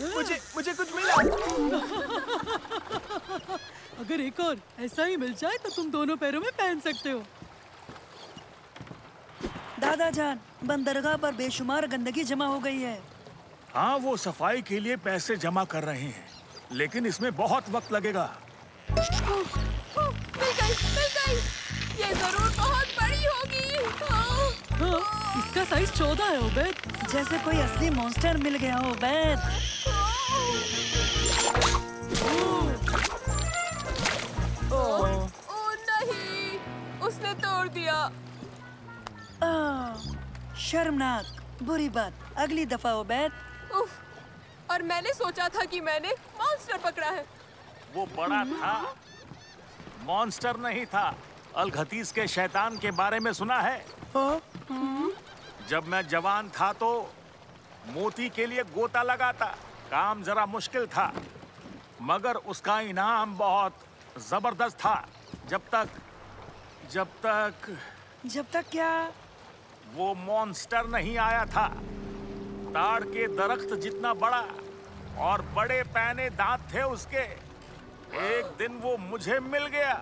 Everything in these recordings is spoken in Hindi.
मुझे कुछ मिला। अगर एक और ऐसा ही मिल जाए तो तुम दोनों पैरों में पहन सकते हो। दादाजान, बंदरगाह पर बेशुमार गंदगी जमा हो गई है। हाँ, वो सफाई के लिए पैसे जमा कर रहे हैं, लेकिन इसमें बहुत वक्त लगेगा। मिल गई। ये जरूर बहुत बड़ी होगी। हाँ, इसका साइज 14 है उबैद। जैसे कोई असली मॉन्स्टर मिल गया हो उबैद। ओ नहीं, उसने तोड़ दिया। शर्मनाक, बुरी बात। अगली दफा उबैद। उफ, और मैंने सोचा था कि मैंने मॉन्स्टर पकड़ा है। वो बड़ा था, मॉन्स्टर नहीं था। अलघतीस के शैतान के बारे में सुना है? जब मैं जवान था तो मोती के लिए गोता लगाता। काम जरा मुश्किल था, मगर उसका इनाम बहुत जबरदस्त था। जब तक क्या? वो मॉन्स्टर नहीं आया था। ताड़ के दरख्त जितना बड़ा और बड़े पैने दांत थे उसके। एक दिन वो मुझे मिल गया।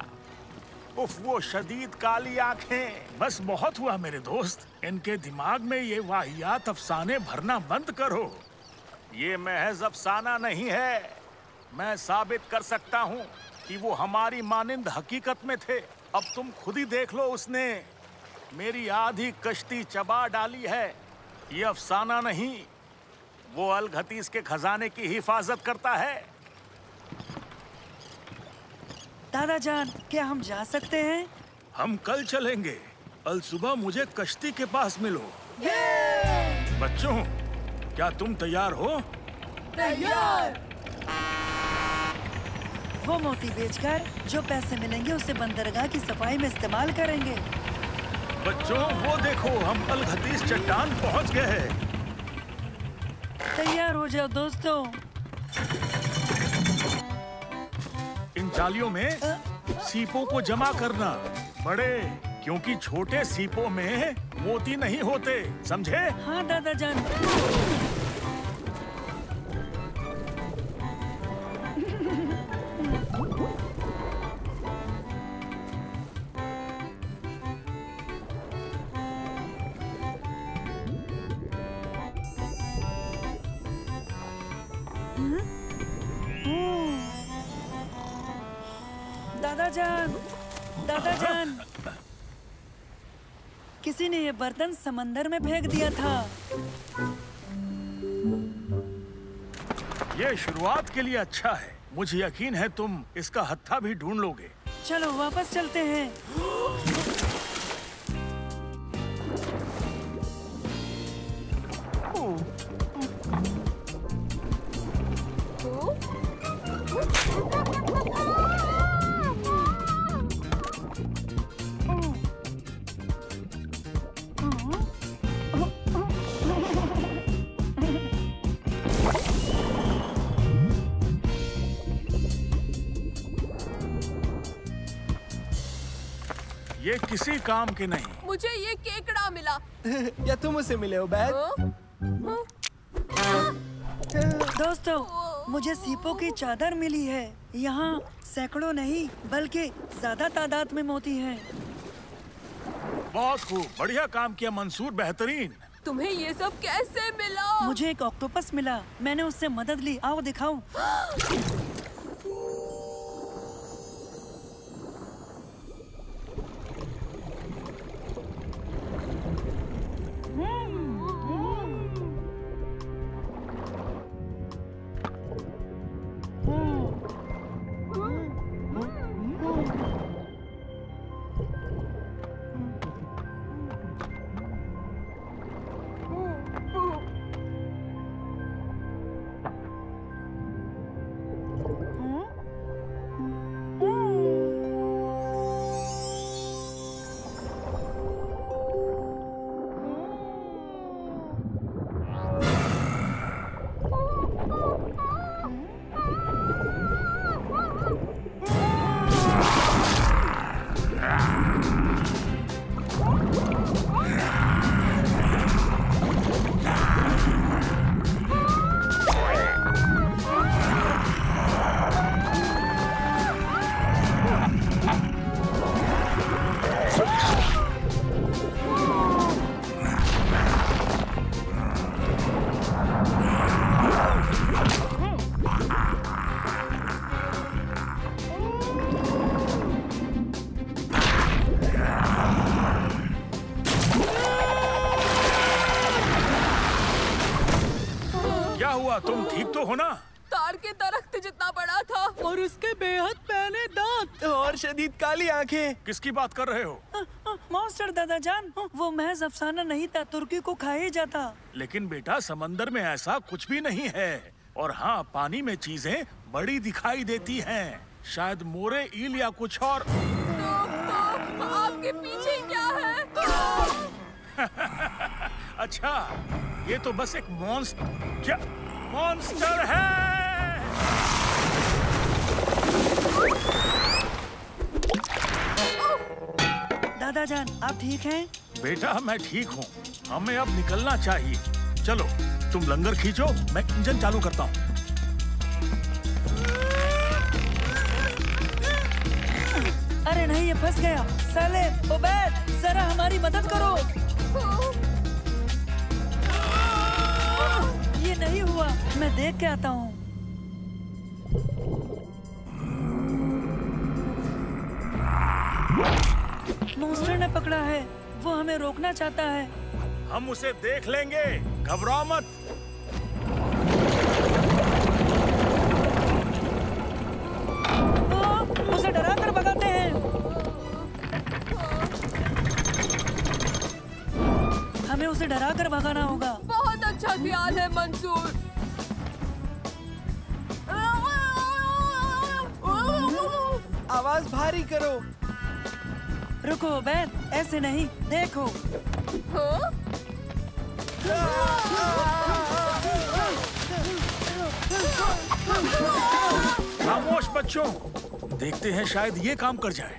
उफ, वो शदीद काली आंखें। बस बहुत हुआ मेरे दोस्त, इनके दिमाग में ये वाहियात अफसाने भरना बंद करो। ये महज अफसाना नहीं है, मैं साबित कर सकता हूँ कि वो हमारी मानिंद हकीकत में थे। अब तुम खुद ही देख लो, उसने मेरी आधी कश्ती चबा डाली है। ये अफसाना नहीं, वो अलघतीस के खजाने की हिफाजत करता है। दादाजान, क्या हम जा सकते हैं? हम कल चलेंगे। कल सुबह मुझे कश्ती के पास मिलो। बच्चों, क्या तुम तैयार हो? तैयार। वो मोती बेचकर जो पैसे मिलेंगे उसे बंदरगाह की सफाई में इस्तेमाल करेंगे। बच्चों, वो देखो, हम अलघतीस चट्टान पहुंच गए हैं। तैयार हो जाओ दोस्तों। इन जालियों में सीपों को जमा करना, बड़े, क्योंकि छोटे सीपों में मोती नहीं होते, समझे? हाँ दादाजान। दादाजान, किसी ने ये बर्तन समंदर में फेंक दिया था। ये शुरुआत के लिए अच्छा है। मुझे यकीन है तुम इसका हत्था भी ढूंढ लोगे। चलो वापस चलते हैं। ये किसी काम के नहीं। मुझे ये केकड़ा मिला। या तुम उसे मिले हो बैग? दोस्तों, मुझे सीपों की चादर मिली है। यहाँ सैकड़ों नहीं बल्कि ज्यादा तादाद में मोती हैं। बहुत खूब, बढ़िया काम किया मंसूर, बेहतरीन। तुम्हें ये सब कैसे मिला? मुझे एक ऑक्टोपस मिला, मैंने उससे मदद ली। आओ दिखाऊं। हुआ? तुम ठीक तो हो ना? ताड़ के दरख्त जितना बड़ा था और उसके बेहद पैने दांत और शदीद काली आंखें। किसकी बात कर रहे हो? मॉन्स्टर दादा जान, वो महज अफसाना नहीं था, तुर्की को खा ही जाता। लेकिन बेटा समंदर में ऐसा कुछ भी नहीं है। और हाँ, पानी में चीजें बड़ी दिखाई देती हैं। शायद मोरे, ईल या कुछ और। तो आपके पीछे क्या है? अच्छा, ये तो बस एक मॉन्स्टर है। दादा जान, आप ठीक हैं? बेटा मैं ठीक हूँ। हमें अब निकलना चाहिए। चलो तुम लंगर खींचो, मैं इंजन चालू करता हूँ। अरे नहीं, ये फंस गया। साले, ओबैद, जरा हमारी मदद करो। ये नहीं हुआ, मैं देख के आता हूँ। मॉन्स्टर ने पकड़ा है, वो हमें रोकना चाहता है। हम उसे देख लेंगे, घबराओ मत। उसे डरा कर भगाते हैं। हमें उसे डरा कर भगाना होगा। बहुत अच्छा ख्याल है मंसूर। आवाज भारी करो। रुको ओबैद, ऐसे नहीं, देखो। हाँ? खामोश बच्चों, देखते हैं शायद ये काम कर जाए।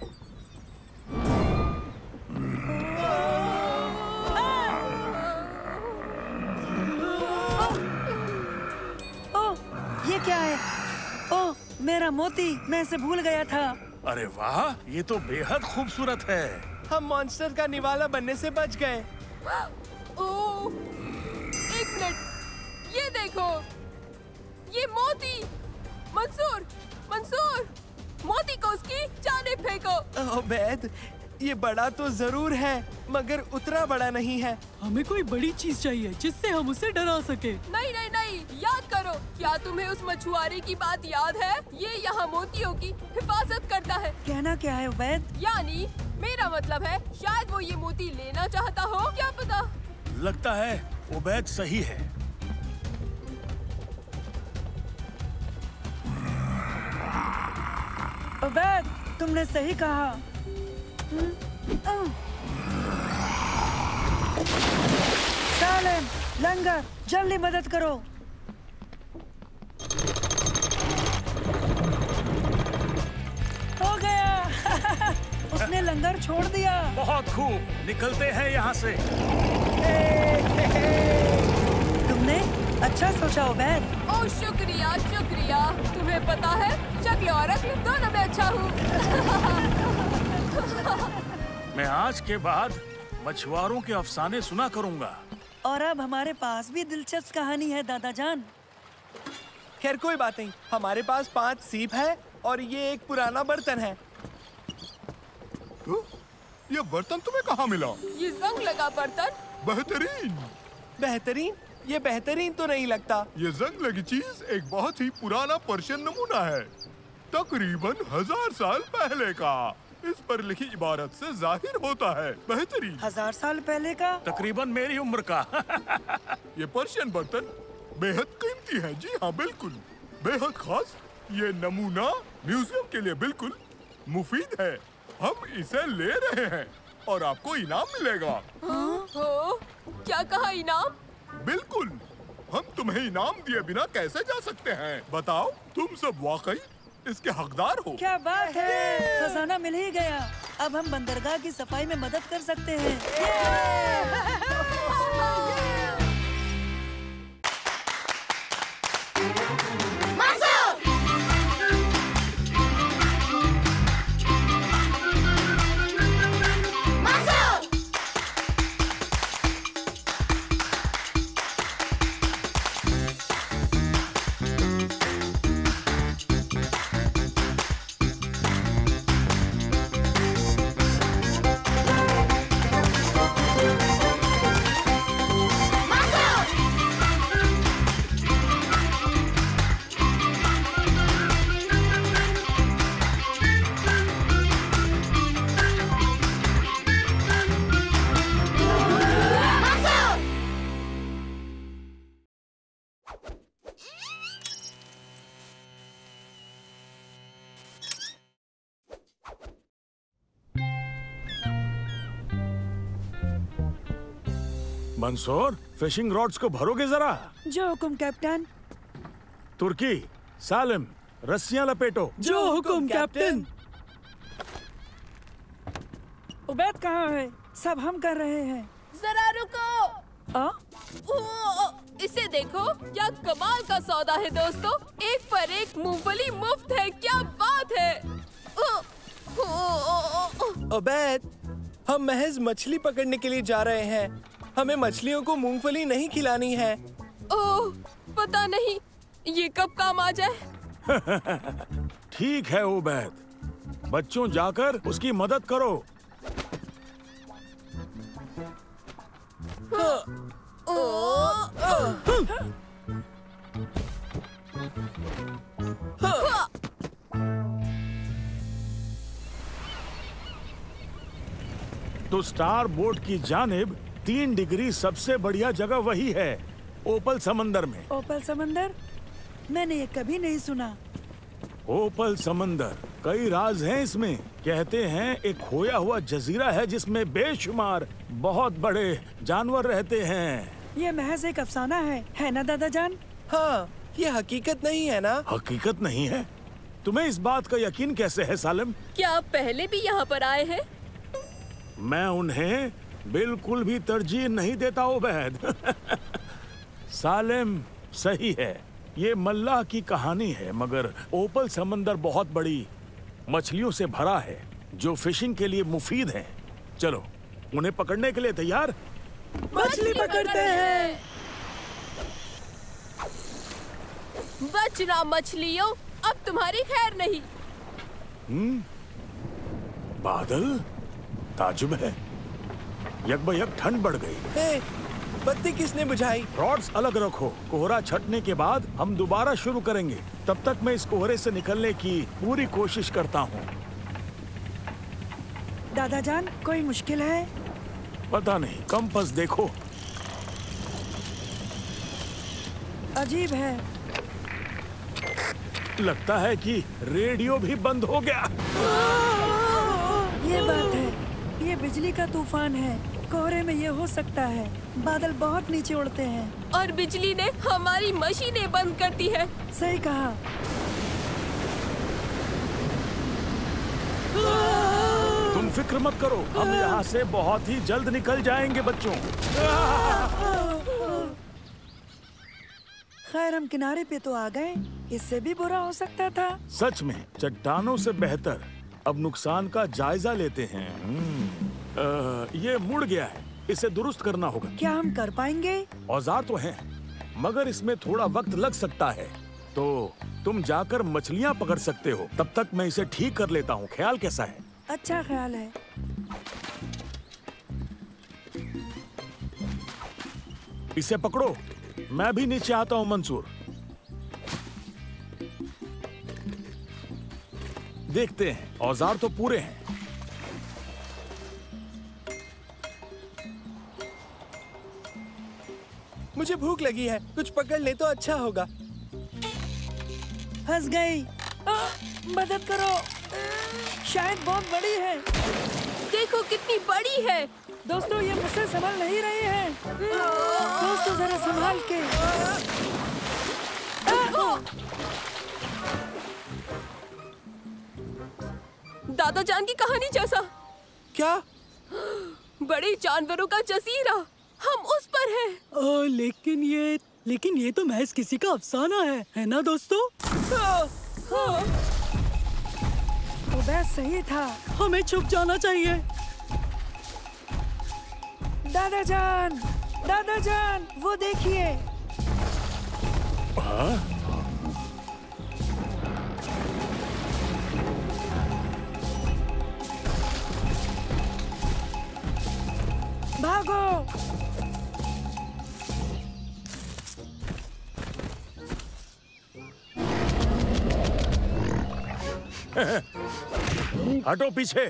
ओह, ये क्या है? ओह, मेरा मोती, मैं इसे भूल गया था। अरे वाह, ये तो बेहद खूबसूरत है। हम मॉन्स्टर का निवाला बनने से बच गए। ओह, एक मिनट, ये देखो, ये मोती। मंसूर, मंसूर, मोती को उसकी जाने फेंको। ओबैद, ये बड़ा तो जरूर है, मगर उतना बड़ा नहीं है। हमें कोई बड़ी चीज चाहिए जिससे हम उसे डरा सके। नहीं नहीं नहीं, याद करो, क्या तुम्हें उस मछुआरे की बात याद है? ये यहाँ मोतियों की हिफाजत करता है। कहना क्या है ओबैद? यानी मेरा मतलब है, शायद वो ये मोती लेना चाहता हो, क्या पता। लगता है उबैद सही है। ओबैद, तुमने सही कहा। सालेम, लंगर, जल्दी मदद करो। हो गया। उसने लंगर छोड़ दिया। बहुत खूब, निकलते हैं यहाँ से। तुमने अच्छा सोचा ओबैद। ओह शुक्रिया शुक्रिया। तुम्हें पता है, शक्ल और अक्ल दोनों में अच्छा हूँ। मैं आज के बाद मछुआरों के अफसाने सुना करूँगा। और अब हमारे पास भी दिलचस्प कहानी है दादा जान। खैर कोई बात नहीं, हमारे पास 5 सीप है और ये एक पुराना बर्तन है। ये बर्तन तुम्हें कहाँ मिला? ये जंग लगा बर्तन। बेहतरीन। बेहतरीन? ये बेहतरीन तो नहीं लगता। ये जंग लगी चीज एक बहुत ही पुराना पर्शियन नमूना है, तकरीबन 1000 साल पहले का। इस पर लिखी इबारत से जाहिर होता है बेहतरीन। 1000 साल पहले का? तकरीबन मेरी उम्र का। ये पर्शियन बर्तन बेहद कीमती है। जी हाँ, बिल्कुल बेहद खास। ये नमूना म्यूजियम के लिए बिल्कुल मुफीद है। हम इसे ले रहे हैं और आपको इनाम मिलेगा। हो, क्या कहा इनाम? बिल्कुल, हम तुम्हें इनाम दिए बिना कैसे जा सकते हैं? बताओ, तुम सब वाकई इसके हकदार हो। क्या बात है, खजाना मिल ही गया। अब हम बंदरगाह की सफाई में मदद कर सकते हैं। मंसूर, फिशिंग रॉड्स को भरोगे जरा? जो हुकुम कैप्टन। तुर्की, सालिम, रस्सियां लपेटो। जो हुकुम कैप्टन। उबैद कहाँ है? सब हम कर रहे हैं। जरा रुको। आ? इसे देखो, क्या कमाल का सौदा है दोस्तों। एक पर एक मूंगफली मुफ्त है, क्या बात है। उबैद, हम महज मछली पकड़ने के लिए जा रहे हैं। हमें मछलियों को मूंगफली नहीं खिलानी है। ओह, पता नहीं ये कब काम आ जाए। ठीक है उबैद, बच्चों जाकर उसकी मदद करो। तो स्टार बोर्ड की जानिब 3 डिग्री सबसे बढ़िया जगह वही है, ओपल समंदर में। ओपल समंदर? मैंने ये कभी नहीं सुना। ओपल समंदर, कई राज हैं इसमें। कहते हैं एक खोया हुआ जजीरा है जिसमें बेशुमार बहुत बड़े जानवर रहते हैं। ये महज एक अफसाना है ना दादाजान? हाँ, ये हकीकत नहीं है ना? हकीकत नहीं है? तुम्हें इस बात का यकीन कैसे है सालिम? क्या आप पहले भी यहाँ पर आए हैं? मैं उन्हें बिल्कुल भी तरजीह नहीं देता उबैद। सालिम सही है, ये मल्लाह की कहानी है, मगर ओपल समंदर बहुत बड़ी मछलियों से भरा है जो फिशिंग के लिए मुफीद हैं। चलो, उन्हें पकड़ने के लिए तैयार? मछली पकड़ते हैं। बचना मछलियों, अब तुम्हारी खैर नहीं। बादल, ताजुब है, यकबयक ठंड बढ़ गई। हे, बत्ती किसने बुझाई? रॉड्स अलग रखो, कोहरा छटने के बाद हम दोबारा शुरू करेंगे। तब तक मैं इस कोहरे से निकलने की पूरी कोशिश करता हूँ। दादाजान, कोई मुश्किल है? पता नहीं, कंपास देखो। अजीब है। लगता है कि रेडियो भी बंद हो गया। ये बात है, ये बिजली का तूफान है। कोहरे में ये हो सकता है। बादल बहुत नीचे उड़ते हैं। और बिजली ने हमारी मशीनें बंद कर दी है। सही कहा। तुम फिक्र मत करो, हम यहाँ से बहुत ही जल्द निकल जाएंगे बच्चों। खैर, हम किनारे पे तो आ गए। इससे भी बुरा हो सकता था। सच में, चट्टानों से बेहतर। अब नुकसान का जायजा लेते हैं। ये मुड़ गया है, इसे दुरुस्त करना होगा। क्या हम कर पाएंगे? औजार तो हैं, मगर इसमें थोड़ा वक्त लग सकता है। तो तुम जाकर मछलियाँ पकड़ सकते हो, तब तक मैं इसे ठीक कर लेता हूँ। ख्याल कैसा है? अच्छा ख्याल है। इसे पकड़ो, मैं भी नीचे आता हूँ मंसूर। देखते हैं, औजार तो पूरे हैं। मुझे भूख लगी है, कुछ पकड़ ले तो अच्छा होगा। फंस गई। मदद करो, शायद बहुत बड़ी है। देखो कितनी बड़ी है। दोस्तों, ये मुझसे संभल नहीं रही है। दोस्तों, जरा संभाल के। दादाजान की कहानी जैसा। क्या? बड़े जानवरों का जजीरा, हम उस पर हैं। लेकिन ये तो महज किसी का अफसाना है ना दोस्तों? उबैद सही था। हमें छुप जाना चाहिए। दादाजान, दादाजान, वो देखिए। भागो। हटो पीछे।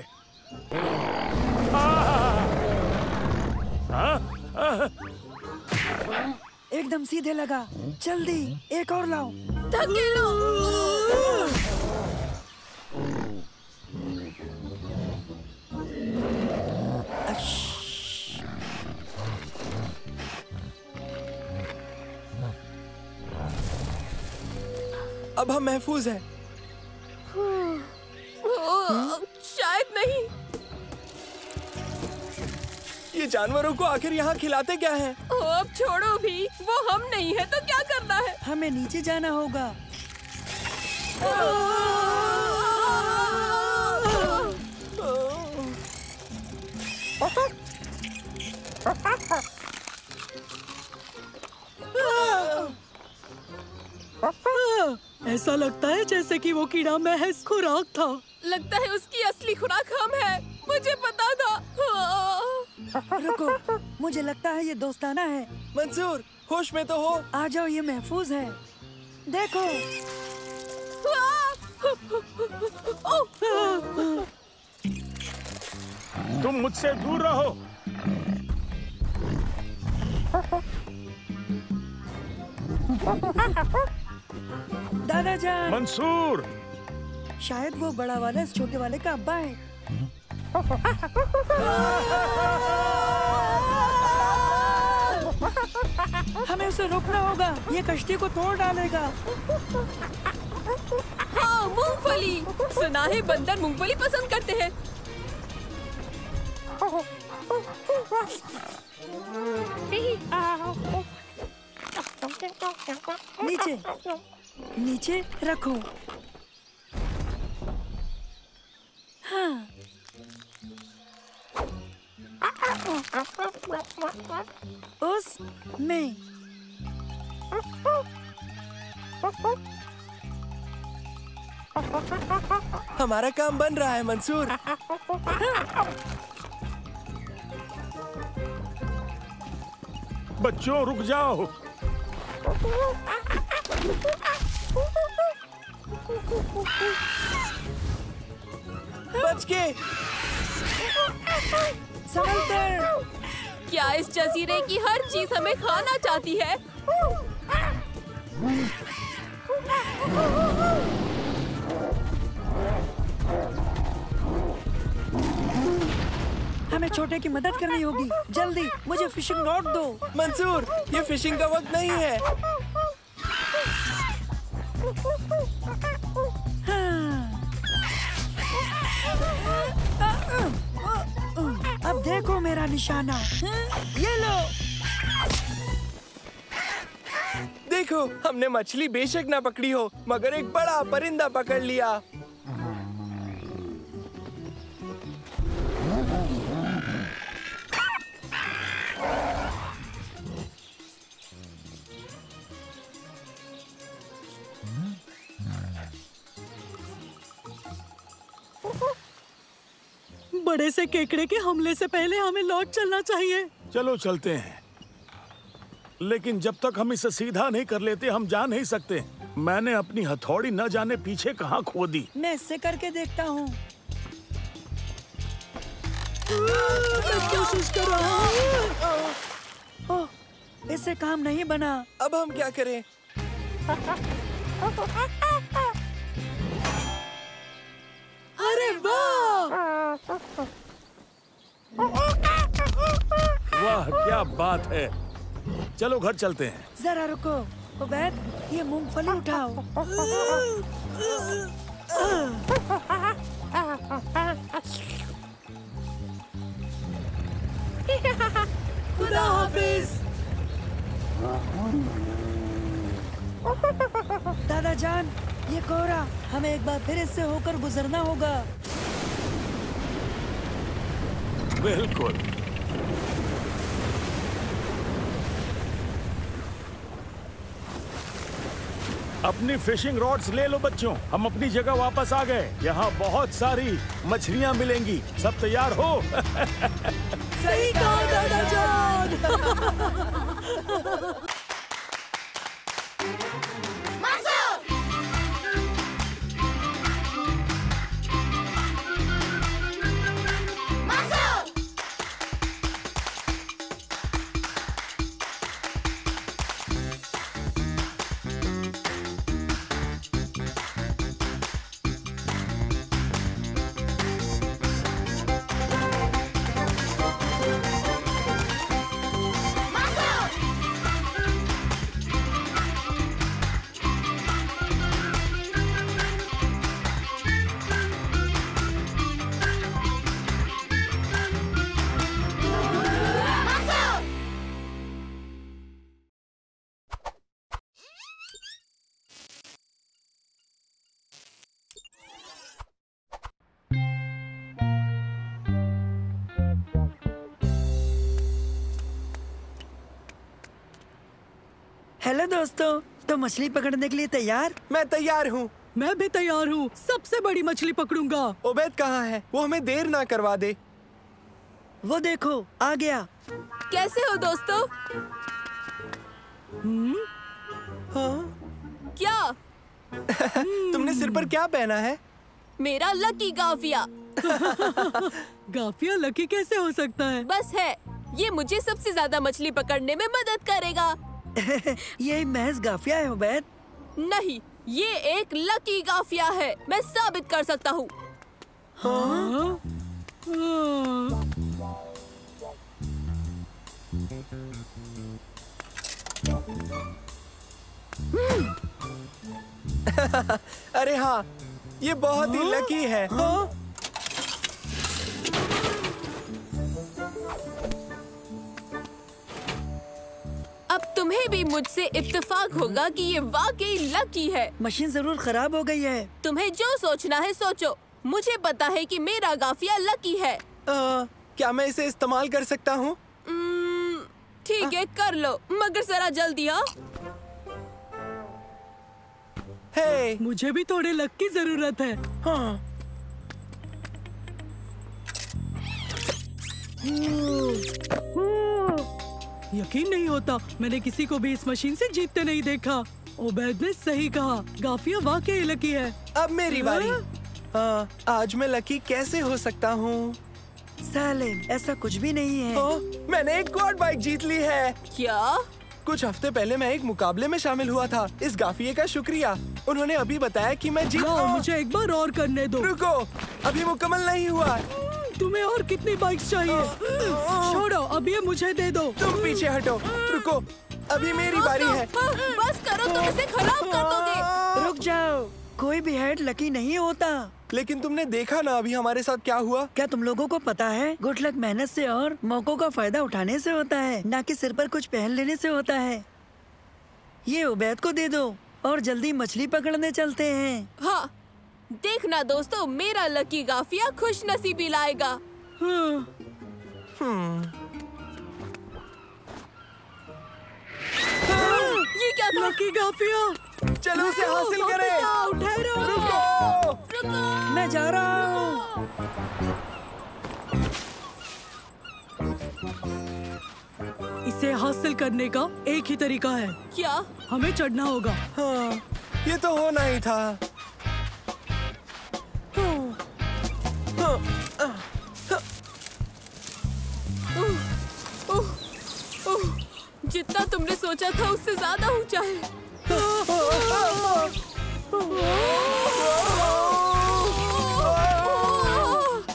एकदम सीधे लगा। जल्दी, एक और लाओ। धकेलो। अब हम महफूज हैं। शायद नहीं। ये जानवरों को आखिर यहाँ खिलाते क्या हैं? अब छोड़ो भी, वो हम नहीं है तो क्या करना है? हमें नीचे जाना होगा। ऐसा लगता है जैसे कि वो कीड़ा महज खुराक था। लगता है उसकी असली खुराक हम है। मुझे पता था। रुको, मुझे लगता है ये दोस्ताना है। मंसूर, होश में तो हो। आ जाओ, ये महफूज है। देखो। तुम मुझसे दूर रहो। दादा जान। मंसूर, शायद वो बड़ा वाला इस छोटे वाले का अब्बा है। हमें उसे रोकना होगा, ये कश्ती को तोड़ डालेगा। हाँ, मूंगफली। सुना है बंदर मूंगफली पसंद करते हैं। नीचे नीचे रखो। हाँ। उस में हमारा काम बन रहा है मंसूर। बच्चों रुक जाओ। बच के। समंदर। क्या इस जजीरे की हर चीज हमें खाना चाहती है? हमें छोटे की मदद करनी होगी। जल्दी, मुझे फिशिंग रॉड दो। मंसूर, ये फिशिंग का वक्त नहीं है। अब देखो मेरा निशाना। ये लो। देखो, हमने मछली बेशक ना पकड़ी हो, मगर एक बड़ा परिंदा पकड़ लिया। बड़े से केकड़े के हमले से पहले हमें लौट चलना चाहिए। चलो चलते हैं, लेकिन जब तक हम इसे सीधा नहीं कर लेते हम जा नहीं सकते। मैंने अपनी हथौड़ी न जाने पीछे कहाँ खो दी। मैं इससे करके देखता हूँ। मैं कोशिश कर रहा हूँ। ओह, इससे काम नहीं बना। अब हम क्या करें? अरे वाह! वाह क्या बात है। चलो घर चलते हैं। जरा रुको उबैद, ये मूंगफली उठाओ। खुदा हाफिज। दादा जान, ये कोहरा, हमें एक बार फिर इससे होकर गुजरना होगा। बिल्कुल। अपनी फिशिंग रॉड्स ले लो बच्चों, हम अपनी जगह वापस आ गए। यहाँ बहुत सारी मछलियाँ मिलेंगी। सब तैयार हो? सही कहा दादा जान। हेलो दोस्तों, तो मछली पकड़ने के लिए तैयार? मैं तैयार हूँ। मैं भी तैयार हूँ। सबसे बड़ी मछली पकड़ूंगा। ओबेद कहाँ है? वो हमें देर ना करवा दे। वो देखो, आ गया। कैसे हो दोस्तों? हाँ? क्या? तुमने सिर पर क्या पहना है? मेरा लकी गाफिया। गाफिया लकी कैसे हो सकता है? बस है, ये मुझे सबसे ज्यादा मछली पकड़ने में मदद करेगा। ये महज गाफिया है उबैद। नहीं, ये एक लकी गाफिया है। मैं साबित कर सकता हूँ। हाँ? अरे हाँ, ये बहुत ही लकी है। हाँ? अब तुम्हें भी मुझसे इत्तेफाक होगा कि ये वाकई लकी है। मशीन जरूर खराब हो गई है। तुम्हें जो सोचना है सोचो। मुझे पता है कि मेरा गाफिया लकी है। क्या मैं इसे इस्तेमाल कर सकता हूँ? ठीक है, कर लो, मगर जरा जल्दी। हाँ, हे, मुझे भी थोड़े लक की जरूरत है। हाँ। यकीन नहीं होता, मैंने किसी को भी इस मशीन से जीतते नहीं देखा। ओबैद ने सही कहा, गाफिया वाकई लकी है। अब मेरी बारी। आज मैं लकी कैसे हो सकता हूँ? सालिम, ऐसा कुछ भी नहीं है। मैंने एक गॉड बाइक जीत ली है। क्या? कुछ हफ्ते पहले मैं एक मुकाबले में शामिल हुआ था। इस गाफिये का शुक्रिया। उन्होंने अभी बताया कि मैं जीत। मुझे एक बार और करने दो। रुको, अभी मुकम्मल नहीं हुआ। तुम्हें और कितनी बाइक्स चाहिए? छोड़ो, अब ये मुझे दे दो। तुम पीछे हटो। रुको, अभी मेरी बारी है। बस करो, तुम इसे खराब कर दोगे। रुक जाओ, कोई भी हेड लकी नहीं होता। लेकिन तुमने देखा ना अभी हमारे साथ क्या हुआ? क्या तुम लोगों को पता है, गुड लक मेहनत से और मौकों का फायदा उठाने से होता है, ना कि सिर पर कुछ पहन लेने से होता है। ये उबैद को दे दो और जल्दी मछली पकड़ने चलते हैं। हाँ, देखना दोस्तों, मेरा लकी गाफिया खुश नसीबी लाएगा। ये क्या था? लकी गाफिया। चलो उसे हासिल करें। ठहरो। रुको। मैं जा रहा हूँ। इसे हासिल करने का एक ही तरीका है। क्या? हमें चढ़ना होगा। हाँ, ये तो होना ही था। जितना तुमने सोचा था उससे ज्यादा ऊंचा है।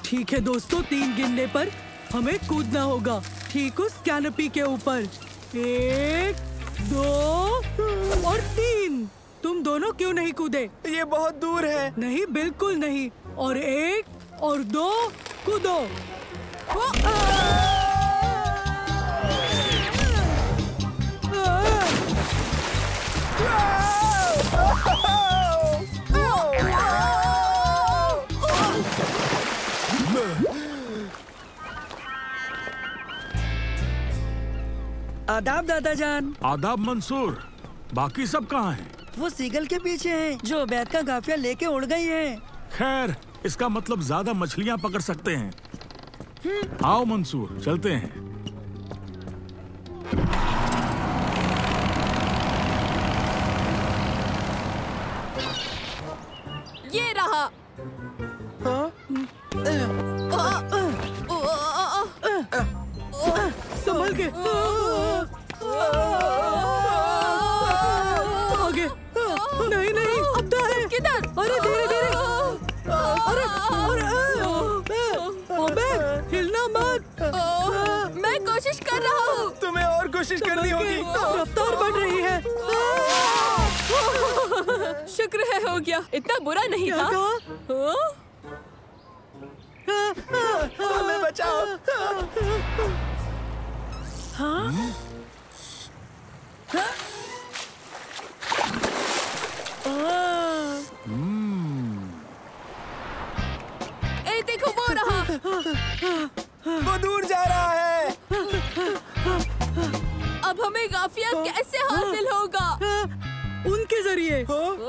ठीक है दोस्तों, 3 गिनने पर हमें कूदना होगा, ठीक उस कैनोपी के ऊपर। 1, 2 और 3। तुम दोनों क्यों नहीं कूदे? ये बहुत दूर है। नहीं, बिल्कुल नहीं। और 1 और 2 कूदो। आदाब दादाजान। आदाब मंसूर। बाकी सब कहाँ हैं? वो सीगल के पीछे हैं, जो उबैद का गाफिया लेके उड़ गई है। खैर, इसका मतलब ज्यादा मछलियाँ पकड़ सकते हैं। आओ मंसूर, चलते हैं। ये रहा। हाँ? संभल के। आगे। नहीं नहीं, अब तो है। किधर? अरे धीरे धीरे। अबे हिलना मत। मैं कोशिश कर रहा हूँ। तुम्हें और कोशिश करनी होगी। रफ्तार बढ़ रही है। शुक्र है हो गया, इतना बुरा नहीं क्या था। हमें बचाओ। हाँ? ए देखो, वो रहा। वो दूर जा रहा है। अब हमें गाफिया कैसे हासिल होगा? उनके जरिए। हाँ?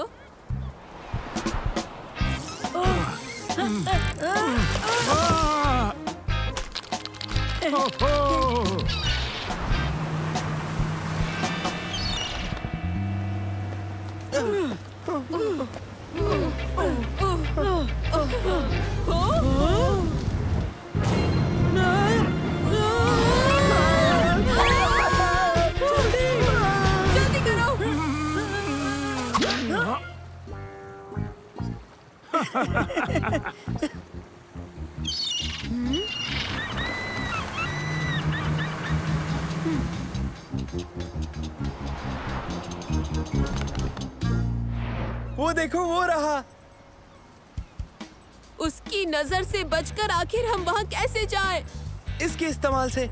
जल्दी करो। वो देखो, वो रहा। उसकी नजर से बचकर आखिर हम वहाँ कैसे जाएं? इसके इस्तेमाल से।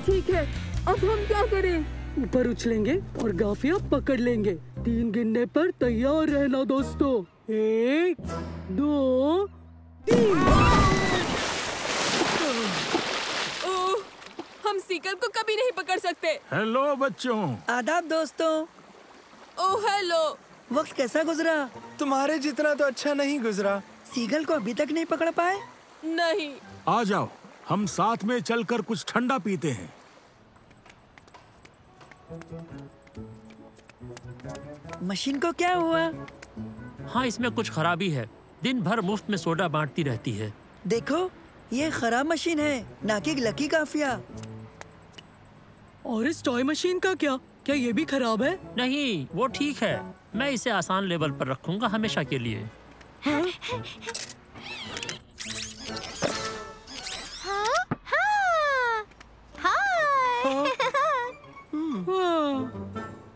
ठीक है, अब हम क्या करें? ऊपर उछलेंगे और गाफिया पकड़ लेंगे। 3 गिनने पर तैयार रहना दोस्तों। 1, 2, 3। ओह, हम सीकल को कभी नहीं पकड़ सकते। हेलो बच्चों। आदाब दोस्तों। Oh hello. वक्त कैसा गुजरा? तुम्हारे जितना तो अच्छा नहीं गुजरा। सीगल को अभी तक नहीं पकड़ पाए? नहीं। आ जाओ, हम साथ में चलकर कुछ ठंडा पीते हैं। मशीन को क्या हुआ? हाँ, इसमें कुछ खराबी है। दिन भर मुफ्त में सोडा बांटती रहती है। देखो, ये खराब मशीन है, ना कि लकी काफिया। और इस टॉय मशीन का क्या? क्या ये भी खराब है? नहीं, वो ठीक है। मैं इसे आसान लेवल पर रखूंगा हमेशा के लिए। हाँ,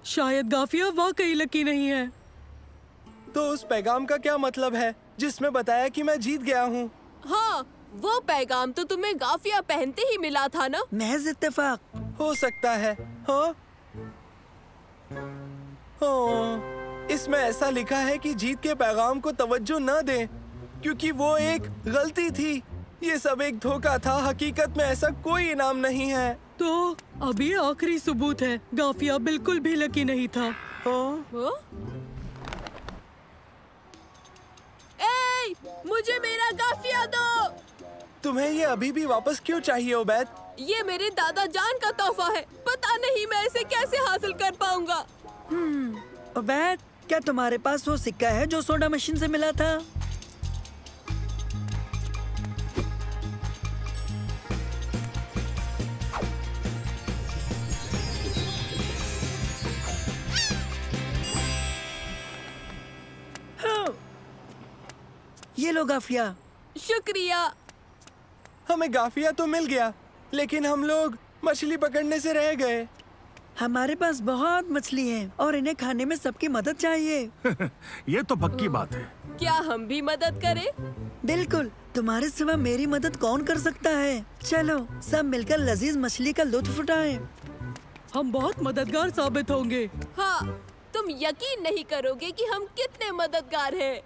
शायद गाफिया वाकई लकी नहीं है। तो उस पैगाम का क्या मतलब है जिसमें बताया कि मैं जीत गया हूँ? हाँ, वो पैगाम तो तुम्हें गाफिया पहनते ही मिला था ना? महज इत्तेफाक। हो सकता है। हाँ? हाँ, इसमें ऐसा लिखा है कि जीत के पैगाम को तवज्जो न दें, क्योंकि वो एक गलती थी। ये सब एक धोखा था। हकीकत में ऐसा कोई इनाम नहीं है। तो अब ये आखिरी सबूत है, गाफिया बिल्कुल भी लकी नहीं था। हाँ? हाँ? ए, मुझे मेरा गाफिया दो। तुम्हें ये अभी भी वापस क्यों चाहिए उबैद? ये मेरे दादा जान का तोहफा है। पता नहीं मैं इसे कैसे हासिल कर पाऊंगा। उबैद, क्या तुम्हारे पास वो सिक्का है जो सोडा मशीन से मिला था? ये लो गाफिया। शुक्रिया। हमें गाफिया तो मिल गया, लेकिन हम लोग मछली पकड़ने से रह गए। हमारे पास बहुत मछली है और इन्हें खाने में सबकी मदद चाहिए। ये तो पक्की बात है। क्या हम भी मदद करें? बिल्कुल, तुम्हारे सिवा मेरी मदद कौन कर सकता है? चलो सब मिलकर लजीज मछली का लुत्फ उठाएं। हम बहुत मददगार साबित होंगे। हाँ, तुम यकीन नहीं करोगे कि हम कितने मददगार हैं।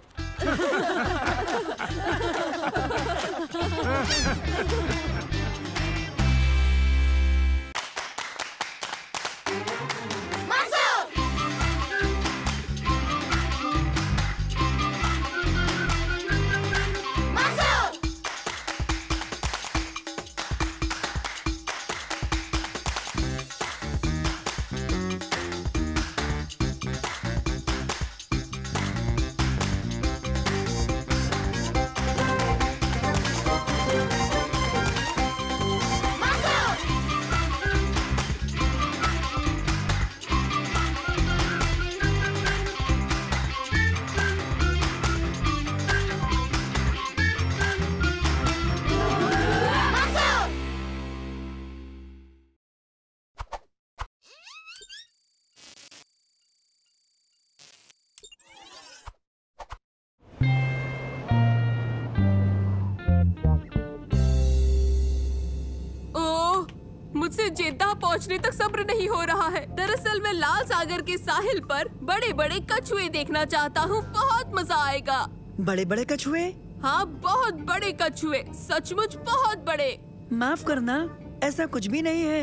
मुझे यहाँ पहुँचने तक सब्र नहीं हो रहा है। दरअसल मैं लाल सागर के साहिल पर बड़े बड़े कछुए देखना चाहता हूँ। बहुत मजा आएगा। बड़े बड़े कछुए? हाँ, बहुत बड़े कछुए, सचमुच बहुत बड़े। माफ करना, ऐसा कुछ भी नहीं है।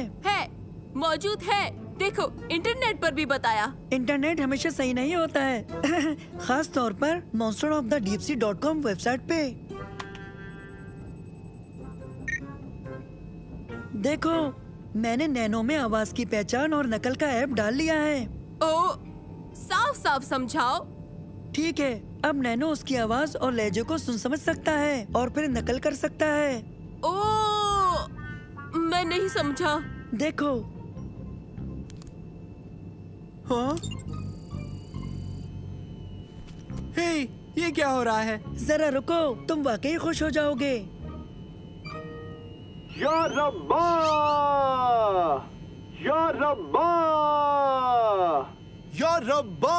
मौजूद है, देखो इंटरनेट पर भी बताया। इंटरनेट हमेशा सही नहीं होता है खास तौर पर monsterofthedepsea.com वेबसाइट पे। देखो, मैंने नैनो में आवाज की पहचान और नकल का ऐप डाल लिया है। ओ, साफ साफ समझाओ। ठीक है, अब नैनो उसकी आवाज और लहजे को सुन समझ सकता है और फिर नकल कर सकता है। ओ, मैं नहीं समझा। देखो। हाँ? हे, ये क्या हो रहा है? जरा रुको, तुम वाकई खुश हो जाओगे। या रब्बा! या रब्बा! या रब्बा!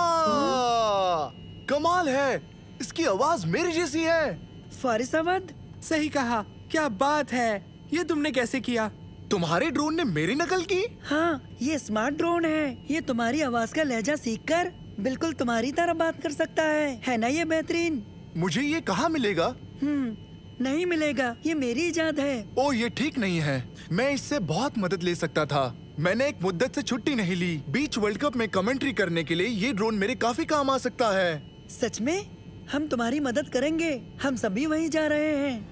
कमाल है, इसकी आवाज मेरी जैसी है। फारिसावद, सही कहा, क्या बात है। ये तुमने कैसे किया? तुम्हारे ड्रोन ने मेरी नकल की? हाँ, ये स्मार्ट ड्रोन है। ये तुम्हारी आवाज का लहजा सीखकर बिल्कुल तुम्हारी तरह बात कर सकता है ना? ये बेहतरीन। मुझे ये कहाँ मिलेगा? नहीं मिलेगा, ये मेरी इजाद है। ओ, ये ठीक नहीं है। मैं इससे बहुत मदद ले सकता था। मैंने एक मुद्दत से छुट्टी नहीं ली। बीच वर्ल्ड कप में कमेंट्री करने के लिए ये ड्रोन मेरे काफी काम आ सकता है। सच में? हम तुम्हारी मदद करेंगे। हम सभी वहीं जा रहे हैं।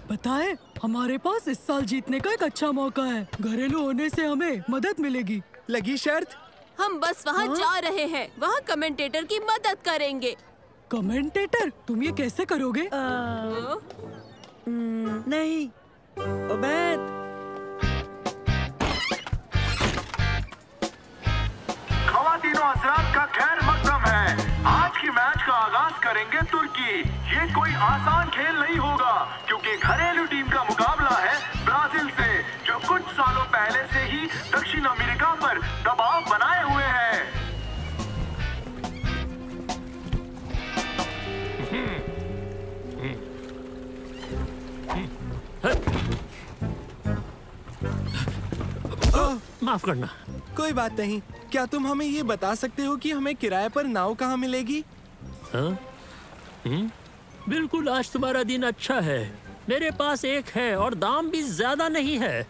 पता है, हमारे पास इस साल जीतने का एक अच्छा मौका है। घरेलू होने से हमें मदद मिलेगी। लगी शर्त? हम बस वहाँ जा रहे हैं। वहाँ कमेंटेटर की मदद करेंगे। कमेंटेटर? तुम ये कैसे करोगे? नहीं, उबैद। खवातीनो हज़रात का खैर मकदम है। आज की मैच का आगाज करेंगे तुर्की। ये कोई आसान खेल नहीं होगा क्योंकि घरेलू टीम का मुकाबला है ब्राजील से, जो कुछ सालों पहले से ही दक्षिण अमेरिका पर दबाव बनाए हुए है। माफ करना। कोई बात नहीं। क्या तुम हमें ये बता सकते हो कि हमें किराए पर नाव कहाँ मिलेगी? हाँ? बिल्कुल, आज तुम्हारा दिन अच्छा है। मेरे पास एक है और दाम भी ज्यादा नहीं है।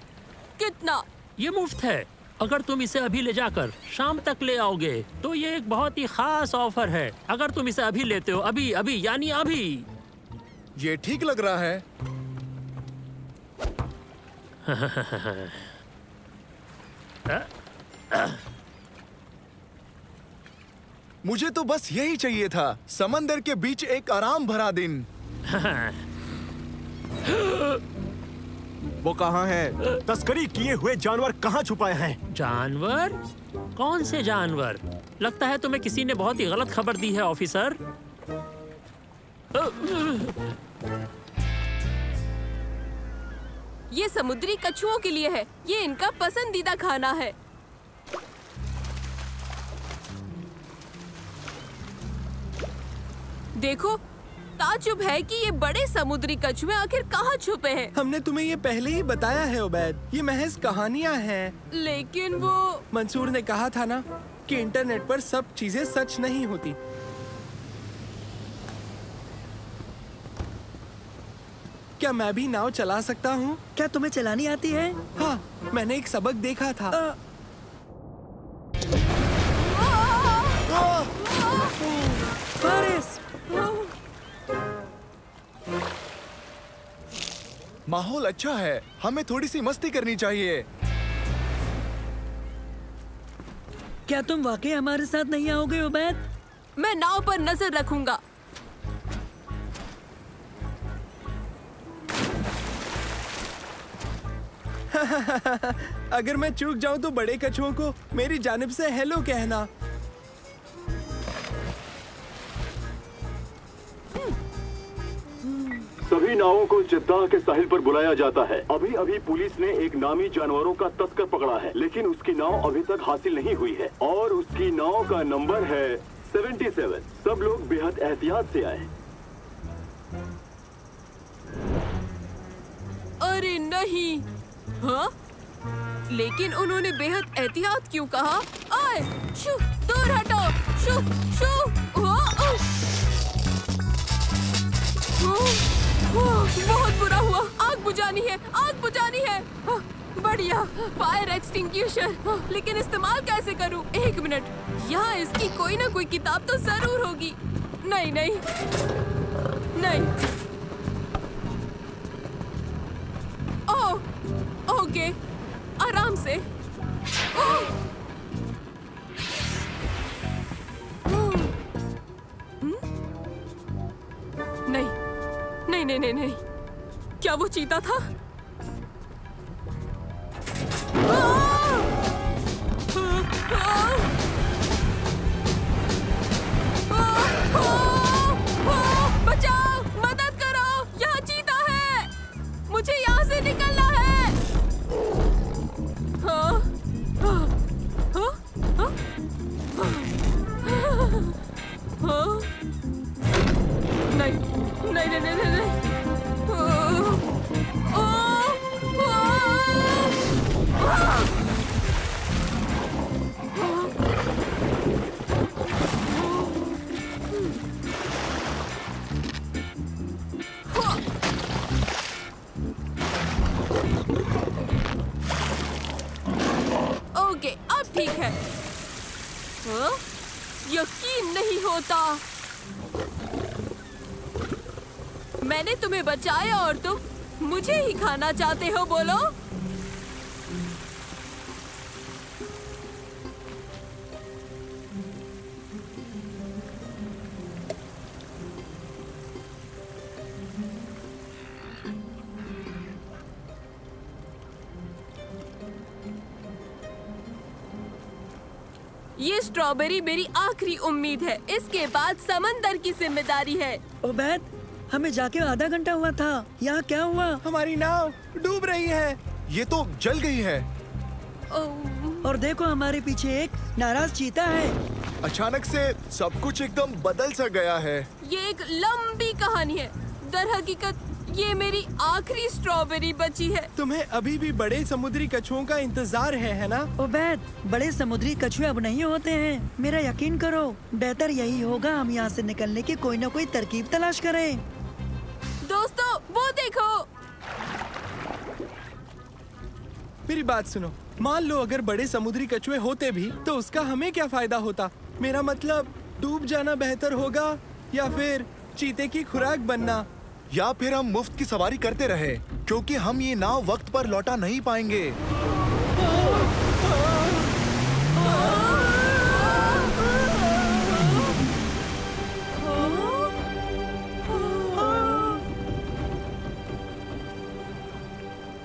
कितना? ये मुफ्त है। अगर तुम इसे अभी ले जाकर शाम तक ले आओगे तो ये एक बहुत ही खास ऑफर है। अगर तुम इसे अभी लेते हो, अभी अभी यानी अभी। ये ठीक लग रहा है। मुझे तो बस यही चाहिए था, समंदर के बीच एक आराम भरा दिन। वो कहाँ है? तस्करी किए हुए जानवर कहाँ छुपाए हैं? जानवर? कौन से जानवर? लगता है तुम्हें किसी ने बहुत ही गलत खबर दी है ऑफिसर। ये समुद्री कछुओं के लिए है। ये इनका पसंदीदा खाना है। देखो, ताज्जुब है कि ये बड़े समुद्री कछुए आखिर कहाँ छुपे हैं। हमने तुम्हें ये पहले ही बताया है उबैद, ये महज कहानियाँ हैं। लेकिन वो मंसूर ने कहा था ना कि इंटरनेट पर सब चीजें सच नहीं होती। क्या मैं भी नाव चला सकता हूँ? क्या तुम्हें चलानी आती है? हाँ, मैंने एक सबक देखा था। फारिस! माहौल अच्छा है, हमें थोड़ी सी मस्ती करनी चाहिए। क्या तुम वाकई हमारे साथ नहीं आओगे उबैद? मैं नाव पर नजर रखूंगा। अगर मैं चूक जाऊं तो बड़े कछुओं को मेरी जानिब से हेलो कहना। सभी नावों को जद्दाह के साहिल पर बुलाया जाता है। अभी अभी पुलिस ने एक नामी जानवरों का तस्कर पकड़ा है, लेकिन उसकी नाव अभी तक हासिल नहीं हुई है और उसकी नाव का नंबर है 77। सब लोग बेहद एहतियात से आए। अरे नहीं। हाँ? लेकिन उन्होंने बेहद एहतियात क्यों कहा? आए, शू, दूर हटो, शू, शू, बहुत बुरा हुआ। आग बुझानी है, आग बुझानी है। बढ़िया, फायर एक्सटिंग्विशर। लेकिन इस्तेमाल कैसे करूं? एक मिनट, यहाँ इसकी कोई ना कोई किताब तो जरूर होगी। नहीं नहीं नहीं। ओह, ओके, आराम से। नहीं नहीं नहीं नहीं नहीं, क्या वो चीता था? बचाओ, मदद करो, यहाँ चीता है, मुझे यहाँ से निकलना है। नहीं नहीं नहीं नहीं नहीं। ओके, अब ठीक है। यकीन नहीं होता, मैंने तुम्हें बचाया और तुम मुझे ही खाना चाहते हो। बोलो। ये स्ट्रॉबेरी मेरी आखिरी उम्मीद है, इसके बाद समंदर की जिम्मेदारी है। ओबैद, हमें जाके आधा घंटा हुआ था, यहाँ क्या हुआ? हमारी नाव डूब रही है। ये तो जल गई है। और देखो, हमारे पीछे एक नाराज चीता है। अचानक से सब कुछ एकदम बदल सा गया है। ये एक लंबी कहानी है। दर हकीकत ये मेरी आखिरी स्ट्रॉबेरी बची है। तुम्हें अभी भी बड़े समुद्री कछुओं का इंतजार है ना? ओबैद, बड़े समुद्री कछुए अब नहीं होते हैं। मेरा यकीन करो, बेहतर यही होगा हम यहाँ से निकलने की कोई न कोई तरकीब तलाश करें। दोस्तों, वो देखो। मेरी बात सुनो, मान लो अगर बड़े समुद्री कछुए होते भी तो उसका हमें क्या फायदा होता? मेरा मतलब, डूब जाना बेहतर होगा या फिर चीते की खुराक बनना? या फिर हम मुफ्त की सवारी करते रहे, क्योंकि हम ये नाव वक्त पर लौटा नहीं पाएंगे।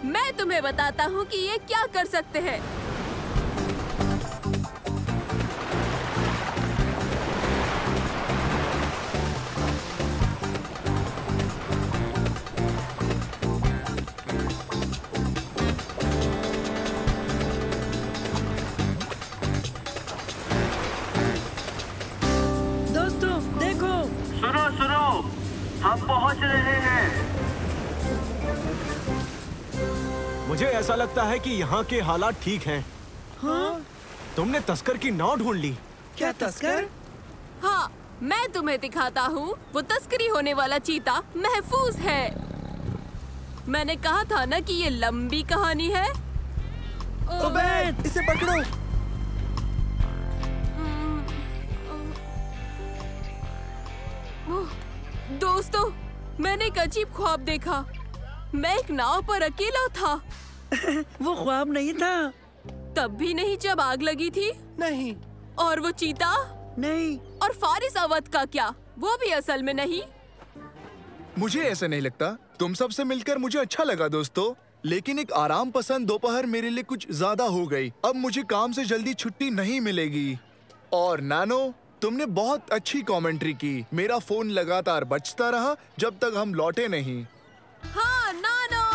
मैं तुम्हें बताता हूँ कि ये क्या कर सकते हैं। हम पहुंच रहे हैं। मुझे ऐसा लगता है कि यहाँ के हालात ठीक हैं। हाँ? तुमने तस्कर की नाव ढूंढ ली। क्या तस्कर? हाँ, मैं तुम्हें दिखाता हूँ। वो तस्करी होने वाला चीता महफूज है। मैंने कहा था ना कि ये लंबी कहानी है। ओबैद, इसे पकड़ो। दोस्तों, मैंने एक अजीब ख्वाब देखा। मैं एक नाव पर अकेला था। वो ख्वाब नहीं था। तब भी नहीं जब आग लगी थी। नहीं। और वो चीता? नहीं। और फारिस अवध का क्या? वो भी असल में नहीं। मुझे ऐसा नहीं लगता। तुम सबसे मिलकर मुझे अच्छा लगा दोस्तों, लेकिन एक आराम पसंद दोपहर मेरे लिए कुछ ज्यादा हो गई। अब मुझे काम से जल्दी छुट्टी नहीं मिलेगी। और नानो, तुमने बहुत अच्छी कमेंट्री की। मेरा फोन लगातार बजता रहा जब तक हम लौटे नहीं। हाँ, नानो।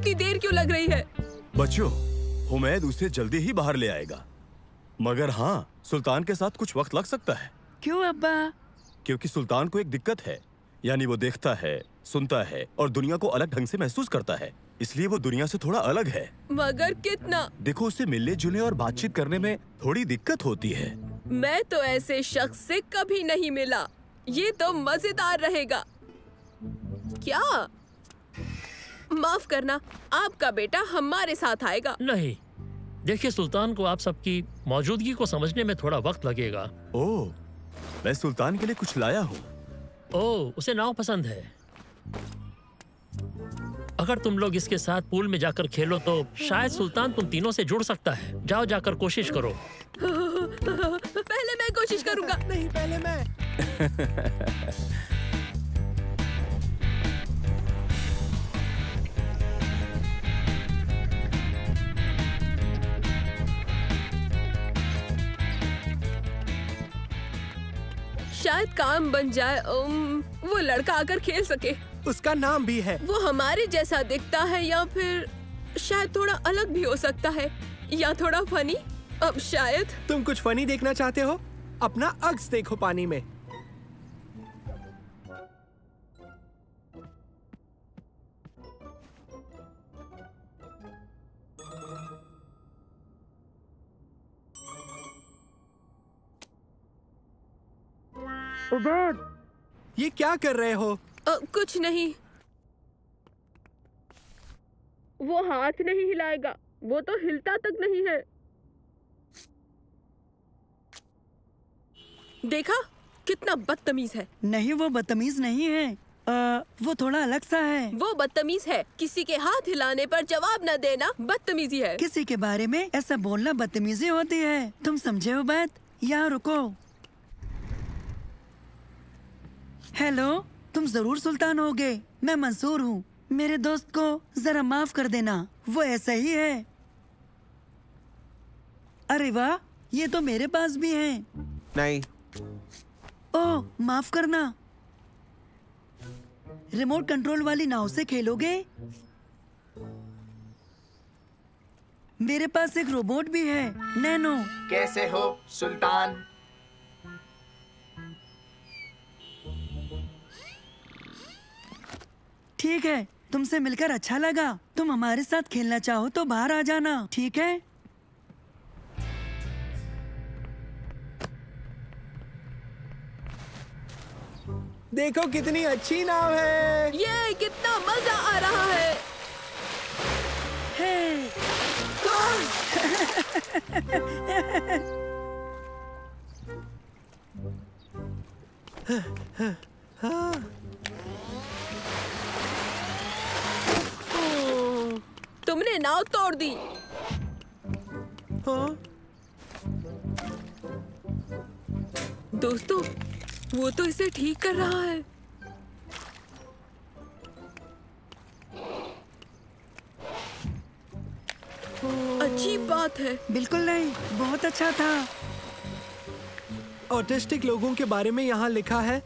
इतनी देर क्यों लग रही है? बच्चों, हुमैद उसे जल्दी ही बाहर ले आएगा, मगर हाँ, सुल्तान के साथ कुछ वक्त लग सकता है। क्यों अब्बा? क्योंकि सुल्तान को एक दिक्कत है, यानी वो देखता है, सुनता है और दुनिया को अलग ढंग से महसूस करता है, इसलिए वो दुनिया से थोड़ा अलग है। मगर कितना? देखो, उसे मिलने जुलने और बातचीत करने में थोड़ी दिक्कत होती है। मैं तो ऐसे शख्स से कभी नहीं मिला। ये तो मजेदार रहेगा। क्या? माफ करना, आपका बेटा हमारे साथ आएगा। नहीं, देखिए सुल्तान को आप सबकी मौजूदगी को समझने में थोड़ा वक्त लगेगा। ओह, मैं सुल्तान के लिए कुछ लाया हूँ। ओह, उसे नाव पसंद है। अगर तुम लोग इसके साथ पूल में जाकर खेलो तो शायद सुल्तान तुम तीनों से जुड़ सकता है। जाओ, जाकर कोशिश करो। पहले मैं कोशिश करूंगा। नहीं, पहले मैं। शायद काम बन जाए। वो लड़का आकर खेल सके। उसका नाम भी है। वो हमारे जैसा दिखता है या फिर शायद थोड़ा अलग भी हो सकता है, या थोड़ा फनी। अब शायद तुम कुछ फनी देखना चाहते हो? अपना अक्स देखो पानी में। उबैद, ये क्या कर रहे हो? कुछ नहीं। वो हाथ नहीं हिलाएगा। वो तो हिलता तक नहीं है। देखा, कितना बदतमीज है। नहीं, वो बदतमीज नहीं है। वो थोड़ा अलग सा है। वो बदतमीज है। किसी के हाथ हिलाने पर जवाब न देना बदतमीजी है। किसी के बारे में ऐसा बोलना बदतमीजी होती है। तुम समझे हो बात? यहाँ रुको। हेलो, तुम जरूर सुल्तान होगे। मैं मंसूर हूँ। मेरे दोस्त को जरा माफ कर देना, वो ऐसा ही है। अरे वाह, ये तो मेरे पास भी है। नहीं। ओह, माफ करना। रिमोट कंट्रोल वाली नाव से खेलोगे? मेरे पास एक रोबोट भी है, नैनो। कैसे हो सुल्तान? ठीक है, तुमसे मिलकर अच्छा लगा। तुम हमारे साथ खेलना चाहो तो बाहर आ जाना, ठीक है? देखो कितनी अच्छी नाव है। ये कितना मजा आ रहा है। तुमने नाव तोड़ दी। हाँ? दोस्तों, वो तो इसे ठीक कर रहा है। अच्छी बात है। बिल्कुल नहीं, बहुत अच्छा था। ऑटिस्टिक लोगों के बारे में यहाँ लिखा है,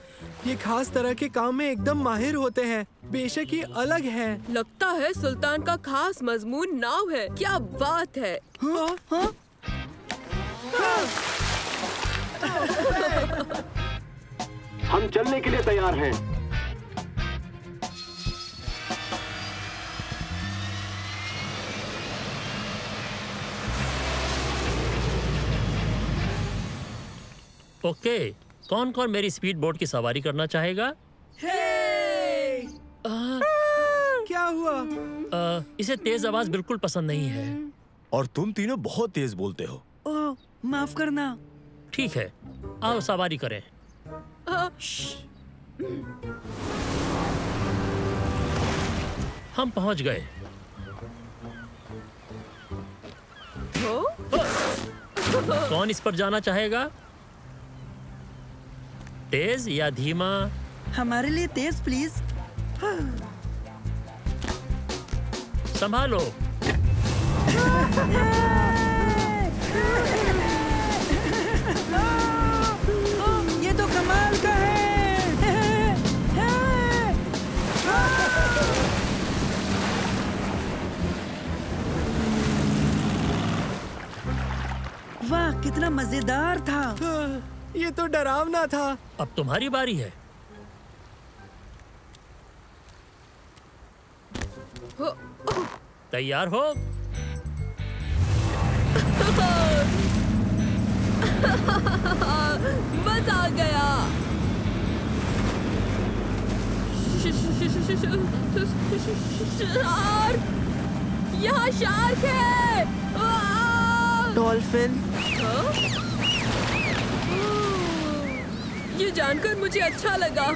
ये खास तरह के काम में एकदम माहिर होते हैं। बेशक ये अलग है। लगता है सुल्तान का खास मजमून नाव है। क्या बात है। हाँ? हाँ? हम चलने के लिए तैयार हैं। ओके, कौन कौन मेरी स्पीड बोट की सवारी करना चाहेगा? क्या हुआ? इसे तेज आवाज बिल्कुल पसंद नहीं है। और तुम तीनों बहुत तेज बोलते हो। ओह, माफ करना। ठीक है, आओ सवारी करें। हम पहुंच गए। कौन इस पर जाना चाहेगा? तेज या धीमा? हमारे लिए तेज प्लीज। संभालो। ये तो कमाल का है। कितना मजेदार था। ये तो डरावना था। अब तुम्हारी बारी है। तैयार हो? मजा आ गया। शार्क! यहाँ शार्क है। डॉल्फिन। ये जानकर मुझे अच्छा लगा।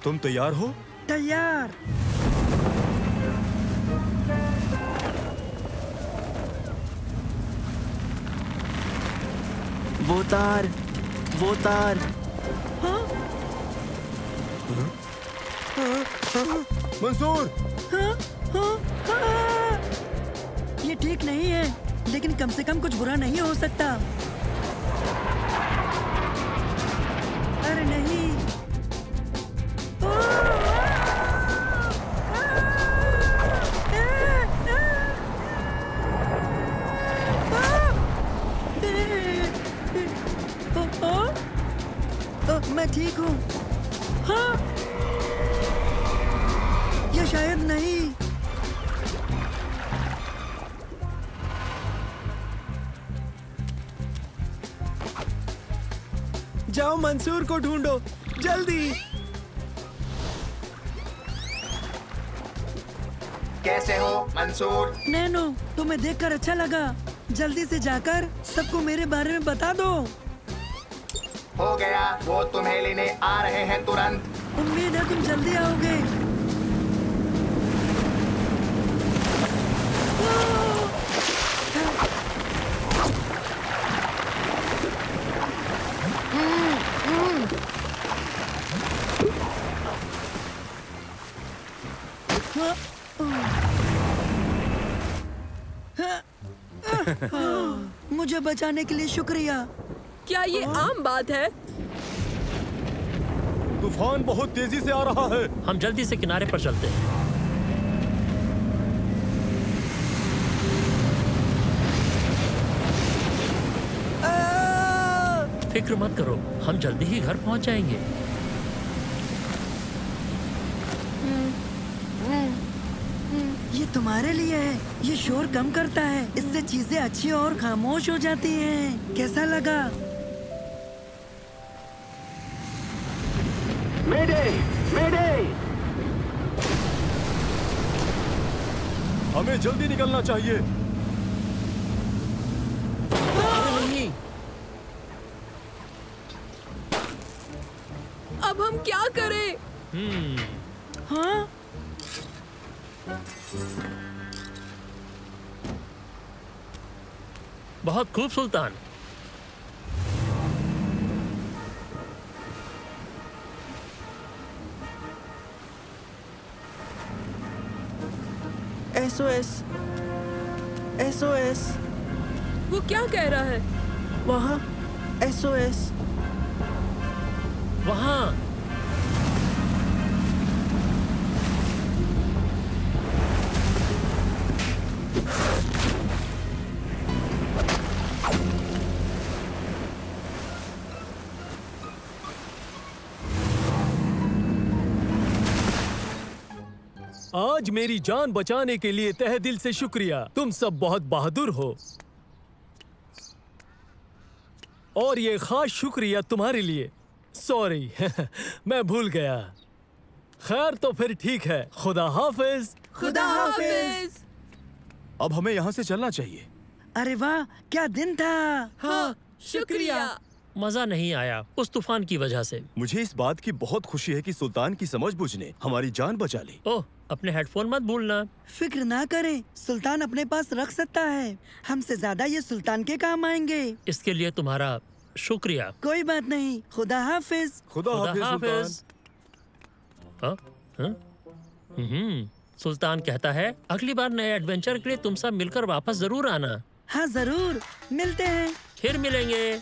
तुम तैयार हो? तैयार। वो तार। मंसूर! ये ठीक नहीं है, लेकिन कम से कम कुछ बुरा नहीं हो सकता। अरे नहीं। मैं ठीक हूँ। हाँ? या शायद नहीं। जाओ मंसूर को ढूंढो, जल्दी। कैसे हो मंसूर? नैनो, तुम्हें देखकर अच्छा लगा। जल्दी से जाकर सबको मेरे बारे में बता दो। हो गया, वो तुम्हें लेने आ रहे हैं तुरंत। उम्मीद है तुम जल्दी आओगे। मुझे बचाने के लिए शुक्रिया। क्या ये आम बात है? तूफान बहुत तेजी से आ रहा है। हम जल्दी से किनारे पर चलते हैं। फिक्र मत करो, हम जल्दी ही घर पहुंच जाएंगे। ये तुम्हारे लिए है। ये शोर कम करता है, इससे चीजें अच्छी और खामोश हो जाती हैं। कैसा लगा? मेडे! मेडे! हमें जल्दी निकलना चाहिए। नहीं। अब हम क्या करें? हाँ? बहुत खूब सुल्तान। SOS! SOS! वो क्या कह रहा है? वहाँ SOS! वहाँ। आज मेरी जान बचाने के लिए तहे दिल से शुक्रिया। तुम सब बहुत बहादुर हो। और ये खास शुक्रिया तुम्हारे लिए। सॉरी मैं भूल गया। खैर तो फिर ठीक है। खुदा हाफिज। खुदा हाफिज। अब हमें यहाँ से चलना चाहिए। अरे वाह, क्या दिन था। हाँ, शुक्रिया। मजा नहीं आया उस तूफान की वजह से। मुझे इस बात की बहुत खुशी है कि सुल्तान की समझबूझ ने हमारी जान बचा ली। ओह, अपने हेडफोन मत भूलना। फिक्र ना करें, सुल्तान अपने पास रख सकता है। हमसे ज्यादा ये सुल्तान के काम आएंगे। इसके लिए तुम्हारा शुक्रिया। कोई बात नहीं। खुदा हाफिज। खुदा हाफिज। हाँ? हाँ? सुल्तान कहता है अगली बार नए एडवेंचर के लिए तुम सब मिलकर वापस जरूर आना। हाँ जरूर, मिलते हैं। फिर मिलेंगे।